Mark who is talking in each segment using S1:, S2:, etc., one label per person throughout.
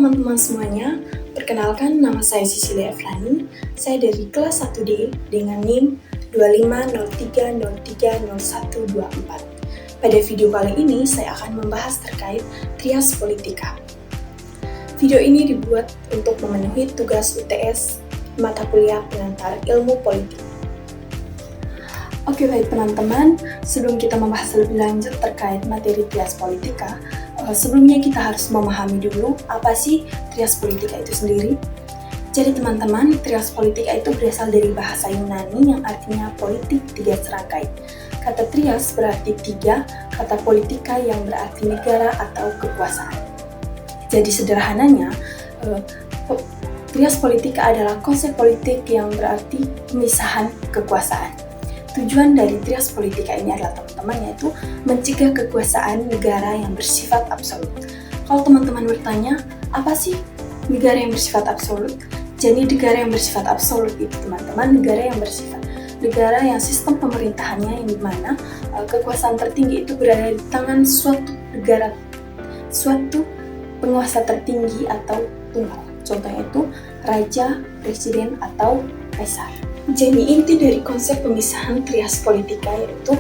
S1: teman-teman semuanya, perkenalkan nama saya Cecilia Efrani. Saya dari kelas 1D dengan NIM 2503030124. Pada video kali ini saya akan membahas terkait trias politika. Video ini dibuat untuk memenuhi tugas UTS mata kuliah pengantar ilmu politik. Oke baik teman-teman, sebelum kita membahas lebih lanjut terkait materi trias politika, sebelumnya kita harus memahami dulu apa sih trias politika itu sendiri. Jadi teman-teman, trias politika itu berasal dari bahasa Yunani yang artinya politik tiga serangkai. Kata trias berarti tiga, kata politika yang berarti negara atau kekuasaan. Jadi sederhananya, trias politika adalah konsep politik yang berarti pemisahan kekuasaan. Tujuan dari trias politika ini adalah teman-teman yaitu mencegah kekuasaan negara yang bersifat absolut. Kalau teman-teman bertanya, apa sih negara yang bersifat absolut? Jadi negara yang bersifat absolut itu teman-teman, negara yang sistem pemerintahannya yang dimana kekuasaan tertinggi itu berada di tangan suatu penguasa tertinggi atau tunggal. Contohnya itu raja, presiden, atau kaisar. Jadi inti dari konsep pemisahan trias politika yaitu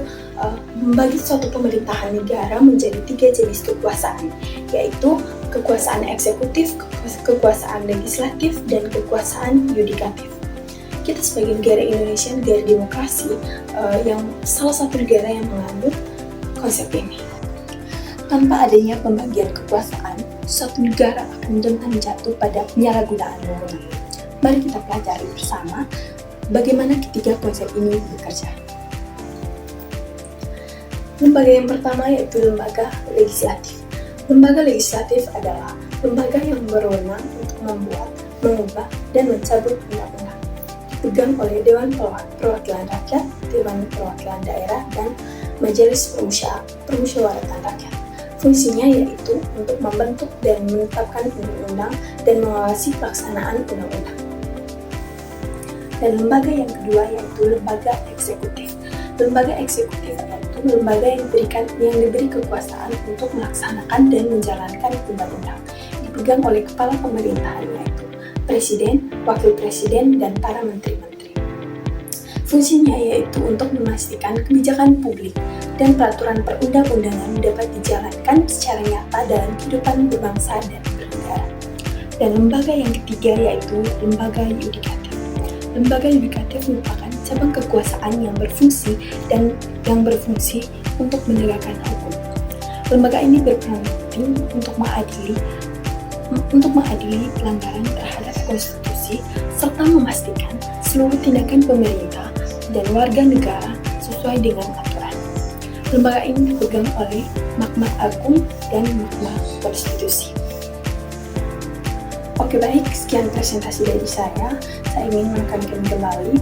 S1: membagi suatu pemerintahan negara menjadi tiga jenis kekuasaan, yaitu kekuasaan eksekutif, kekuasaan legislatif, dan kekuasaan yudikatif. Kita sebagai negara Indonesia, negara demokrasi, yang salah satu negara yang menganut konsep ini. Tanpa adanya pembagian kekuasaan, suatu negara akan rentan jatuh pada penyalahgunaan wewenang. Mari kita pelajari bersama bagaimana ketiga konsep ini bekerja. Lembaga yang pertama yaitu lembaga legislatif. Lembaga legislatif adalah lembaga yang berwenang untuk membuat, mengubah, dan mencabut undang-undang. Dipegang oleh Dewan Perwakilan Rakyat, Dewan Perwakilan Daerah, dan Majelis Permusyawaratan Rakyat. Fungsinya yaitu untuk membentuk dan menetapkan undang-undang dan mengawasi pelaksanaan undang-undang. Dan lembaga yang kedua yaitu lembaga eksekutif. Lembaga eksekutif yaitu lembaga yang diberi kekuasaan untuk melaksanakan dan menjalankan undang-undang. Dipegang oleh kepala pemerintahan yaitu presiden, wakil presiden, dan para menteri-menteri. Fungsinya yaitu untuk memastikan kebijakan publik dan peraturan perundang-undangan dapat dijalankan secara nyata dalam kehidupan berbangsa dan bernegara. Dan lembaga yang ketiga yaitu lembaga yudikatif. Lembaga yudikatif merupakan cabang kekuasaan yang berfungsi untuk menegakkan hukum. Lembaga ini berperan penting untuk mengadili pelanggaran terhadap konstitusi serta memastikan seluruh tindakan pemerintah dan warga negara sesuai dengan aturan. Lembaga ini dipegang oleh Mahkamah Agung dan Mahkamah Konstitusi. Oke baik, sekian presentasi dari saya. Saya ingin menekankan kembali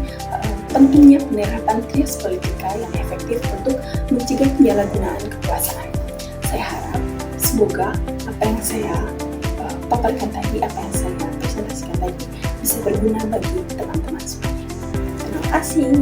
S1: pentingnya penerapan trias politika yang efektif untuk mencegah penyalahgunaan kekuasaan. Saya harap semoga apa yang saya paparkan tadi, apa yang saya presentasikan tadi bisa berguna bagi teman-teman semuanya. Terima kasih.